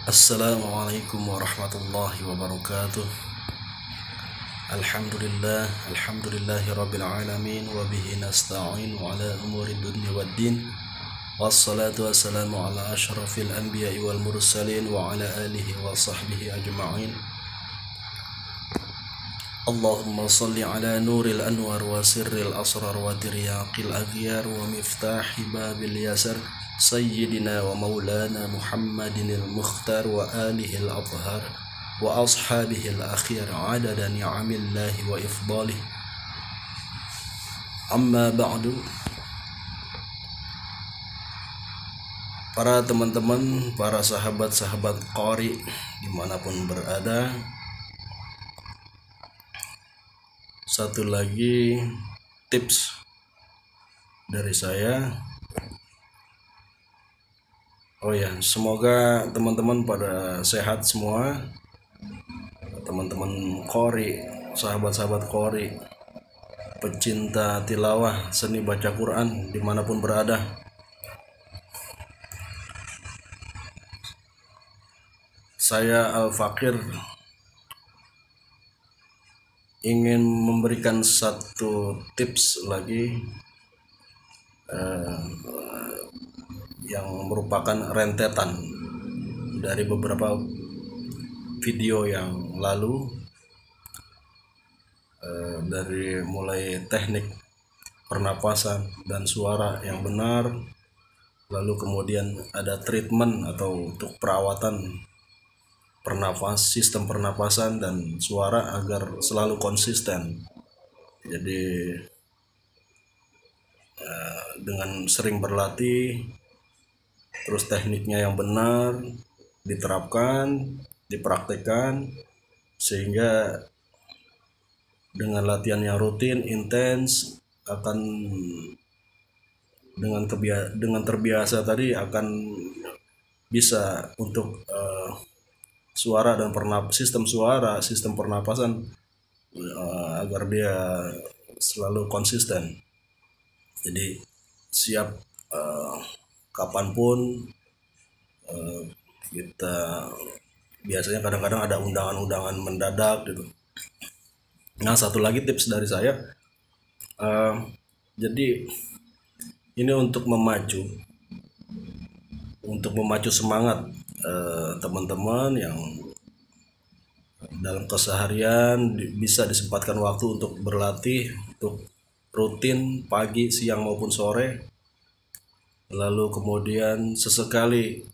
Assalamualaikum warahmatullahi wabarakatuh. Alhamdulillahi rabbil alamin wa bihi nasta'in ala umuri dunya waddin. Wassalatu wassalamu ala asyrafil anbiya'i wal mursalin wa ala alihi wa sahbihi ajma'in. Allahumma salli ala nuril anwar wa sirril asrar wa tiryaqil aghyar wa miftahi babil yasar Sayyidina wa maulana Muhammadin al-Mukhtar wa alihi al-Athhar wa ashabihi al-akhir adada ni'amillahi wa ifdalih. Amma ba'du. Para teman-teman, para sahabat-sahabat qari dimanapun berada, satu lagi tips dari saya. Semoga teman-teman pada sehat semua, teman-teman qari, sahabat-sahabat qari, pecinta tilawah, seni baca Quran dimanapun berada. Saya Al-Fakir ingin memberikan satu tips lagi yang merupakan rentetan dari beberapa video yang lalu, dari mulai teknik pernapasan dan suara yang benar, lalu kemudian ada treatment atau untuk perawatan sistem pernapasan dan suara agar selalu konsisten. Jadi dengan sering berlatih, terus tekniknya yang benar diterapkan, dipraktekkan, sehingga dengan latihan yang rutin, intens, akan dengan terbiasa tadi akan bisa untuk suara dan sistem pernapasan agar dia selalu konsisten. Jadi siap kapanpun. Kita biasanya kadang-kadang ada undangan-undangan mendadak gitu. Nah, satu lagi tips dari saya, jadi ini untuk memacu semangat teman-teman yang dalam keseharian bisa disempatkan waktu untuk berlatih, untuk rutin pagi, siang maupun sore, lalu kemudian sesekali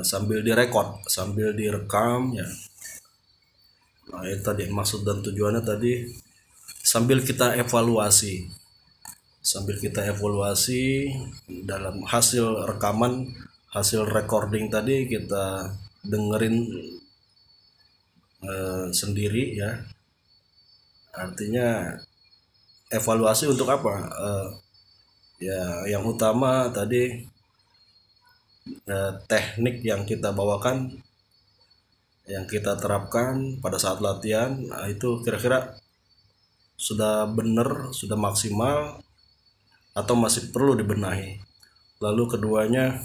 sambil direkam ya. Nah, itu tadi maksud dan tujuannya tadi, sambil kita evaluasi dalam hasil rekaman, hasil recording tadi kita dengerin sendiri ya. Artinya evaluasi untuk apa? Ya, yang utama tadi teknik yang kita bawakan, yang kita terapkan pada saat latihan, nah itu kira-kira sudah benar, sudah maksimal, atau masih perlu dibenahi. Lalu keduanya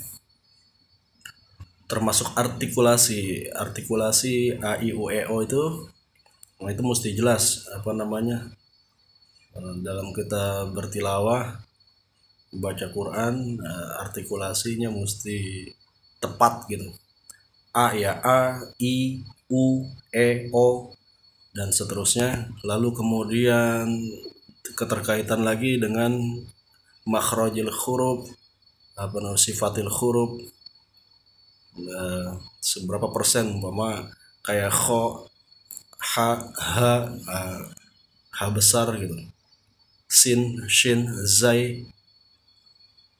termasuk artikulasi A I U E O itu, nah itu mesti jelas dalam kita bertilawah, baca Quran, artikulasinya mesti tepat gitu. A ya A, I, U, E, O, dan seterusnya. Lalu kemudian keterkaitan lagi dengan makhrajil huruf, sifatil huruf, seberapa persen, umpama kayak kho, ha, ha besar gitu, sin, shin, zai,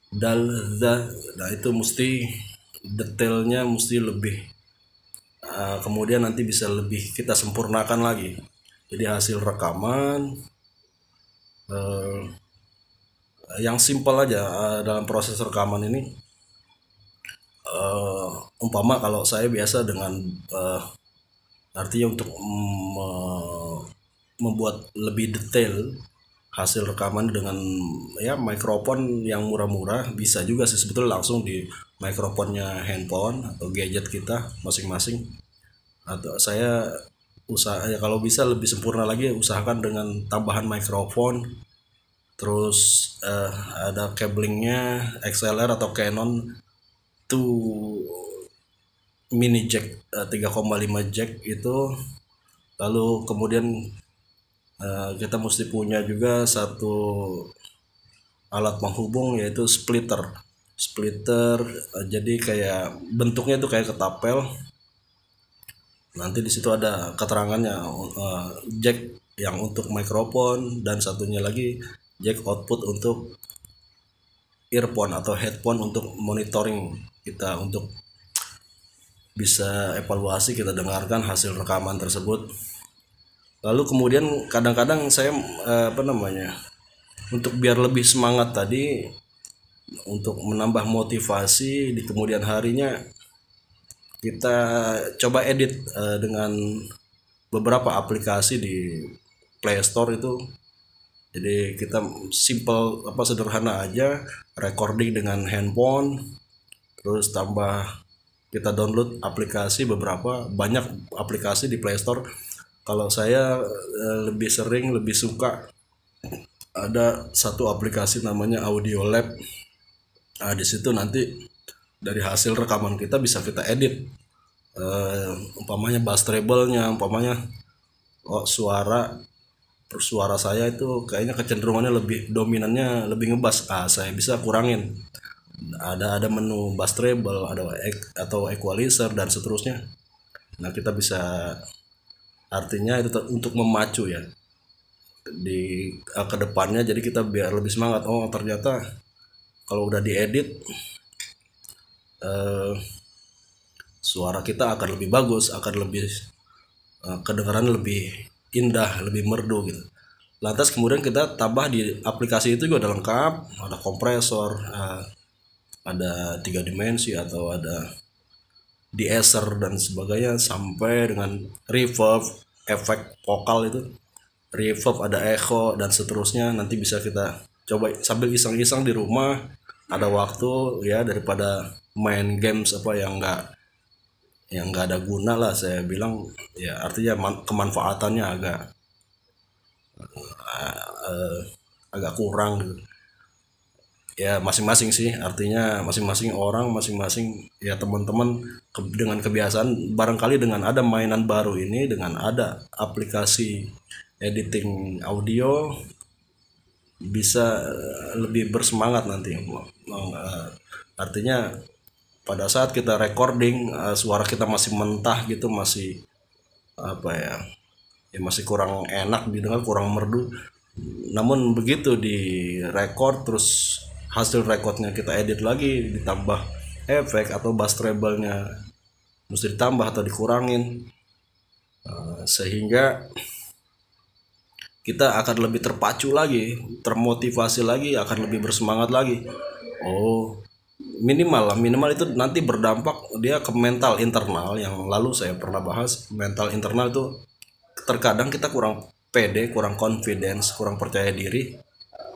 dal, za. Nah itu mesti detailnya mesti lebih, kemudian nanti bisa lebih kita sempurnakan lagi. Jadi hasil rekaman yang simpel aja dalam proses rekaman ini, umpama kalau saya biasa dengan artinya untuk membuat lebih detail hasil rekaman dengan ya mikrofon yang murah-murah, bisa juga sih sebetulnya langsung di mikrofonnya handphone atau gadget kita masing-masing. Atau saya usaha ya, kalau bisa lebih sempurna lagi usahakan dengan tambahan mikrofon, terus ada cablingnya XLR atau Canon tuh mini jack 3,5 jack itu. Lalu kemudian kita mesti punya juga satu alat penghubung, yaitu splitter. Jadi kayak bentuknya itu kayak ketapel. Nanti di situ ada keterangannya, jack yang untuk mikrofon dan satunya lagi jack output untuk earphone atau headphone untuk monitoring kita, untuk bisa evaluasi kita dengarkan hasil rekaman tersebut. Lalu kemudian kadang-kadang saya untuk biar lebih semangat tadi, untuk menambah motivasi di kemudian harinya, kita coba edit dengan beberapa aplikasi di Play Store itu. Jadi kita sederhana aja, recording dengan handphone, terus tambah kita download aplikasi, banyak aplikasi di Play Store. Kalau saya lebih suka ada satu aplikasi namanya Audio Lab. Nah, di situ nanti dari hasil rekaman kita bisa kita edit, umpamanya bass treble-nya, suara saya itu kayaknya kecenderungannya lebih dominannya lebih ngebass, saya bisa kurangin. Ada menu bass treble, atau equalizer dan seterusnya. Nah, kita bisa, artinya itu untuk memacu ya di kedepannya. Jadi kita biar lebih semangat, ternyata kalau udah diedit suara kita akan lebih bagus, akan lebih kedengaran lebih indah, lebih merdu gitu. Lantas kemudian kita tambah di aplikasi itu juga ada lengkap, ada kompresor, ada 3 dimensi, atau ada de-esser dan sebagainya, sampai dengan reverb, efek vokal itu, reverb, ada echo dan seterusnya. Nanti bisa kita coba sambil iseng-iseng di rumah, ada waktu ya, daripada main games yang nggak ada guna lah, saya bilang ya. Artinya kemanfaatannya agak kurang gitu ya, masing-masing sih. Artinya masing-masing orang, masing-masing ya teman-teman dengan kebiasaan, barangkali dengan ada mainan baru ini, dengan ada aplikasi editing audio, bisa lebih bersemangat nanti. Artinya pada saat kita recording, suara kita masih mentah gitu, masih masih kurang enak didengar, kurang merdu. Namun begitu di record, terus hasil recordnya kita edit lagi, ditambah efek atau bass treble-nya mesti ditambah atau dikurangin, sehingga kita akan lebih terpacu lagi, termotivasi lagi, akan lebih bersemangat lagi. Minimal itu nanti berdampak dia ke mental internal, yang lalu saya pernah bahas. Mental internal itu terkadang kita kurang pede, kurang confidence, kurang percaya diri.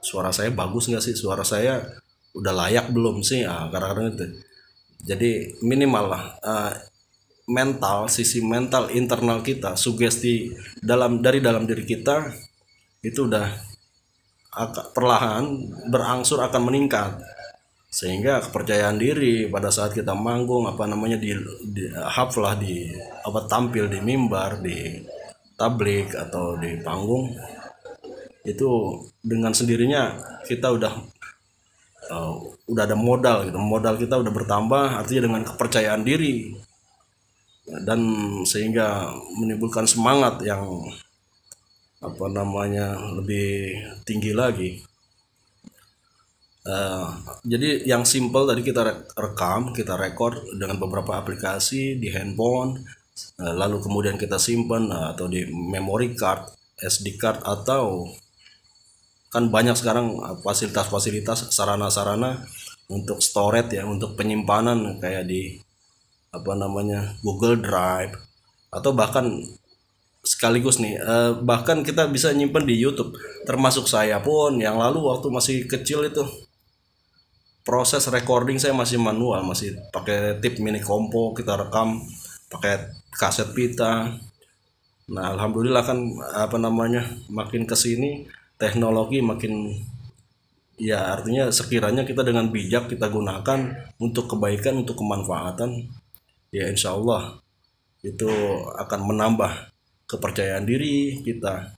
Suara saya bagus nggak sih? Suara saya udah layak belum sih? Kadang-kadang itu. Jadi minimal lah, sisi mental internal kita, sugesti dari dalam diri kita itu udah perlahan berangsur akan meningkat, sehingga kepercayaan diri pada saat kita manggung, di haflah, tampil di mimbar, di tablik atau di panggung, itu dengan sendirinya kita udah ada modal gitu. Modal kita udah bertambah, artinya dengan kepercayaan diri, dan sehingga menimbulkan semangat yang lebih tinggi lagi. Jadi yang simple tadi, kita rekam, kita record dengan beberapa aplikasi di handphone, lalu kemudian kita simpan atau di memory card, SD card, atau kan banyak sekarang fasilitas-fasilitas, sarana-sarana untuk storage ya, untuk penyimpanan, kayak di Google Drive, atau bahkan sekaligus nih, bahkan kita bisa nyimpan di YouTube. Termasuk saya pun yang lalu waktu masih kecil itu proses recording saya masih manual, masih pakai tip mini kompo, kita rekam pakai kaset pita. Nah, alhamdulillah kan makin kesini teknologi makin, ya artinya sekiranya kita dengan bijak kita gunakan untuk kebaikan, untuk kemanfaatan, ya insya Allah itu akan menambah kepercayaan diri kita,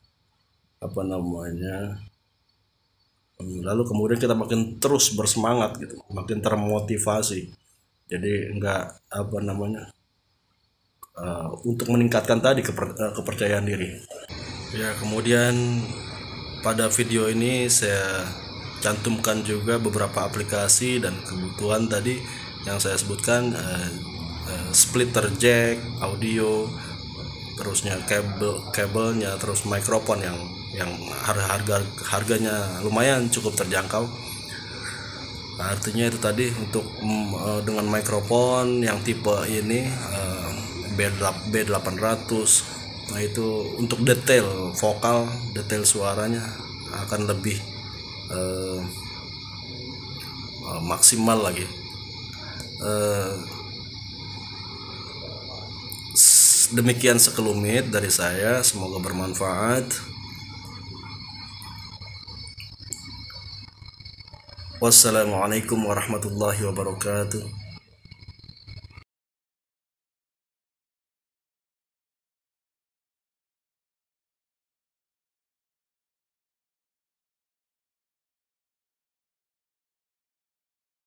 lalu kemudian kita makin terus bersemangat gitu, makin termotivasi. Jadi enggak untuk meningkatkan tadi kepercayaan diri. Ya, kemudian pada video ini saya cantumkan juga beberapa aplikasi dan kebutuhan tadi yang saya sebutkan, splitter jack audio, terusnya kabelnya, terus mikrofon yang harganya lumayan cukup terjangkau. Nah, artinya itu tadi untuk dengan mikrofon yang tipe ini B800. Nah, itu untuk detail vokal, detail suaranya akan lebih maksimal lagi. Demikian sekelumit dari saya, semoga bermanfaat. Wassalamualaikum warahmatullahi wabarakatuh.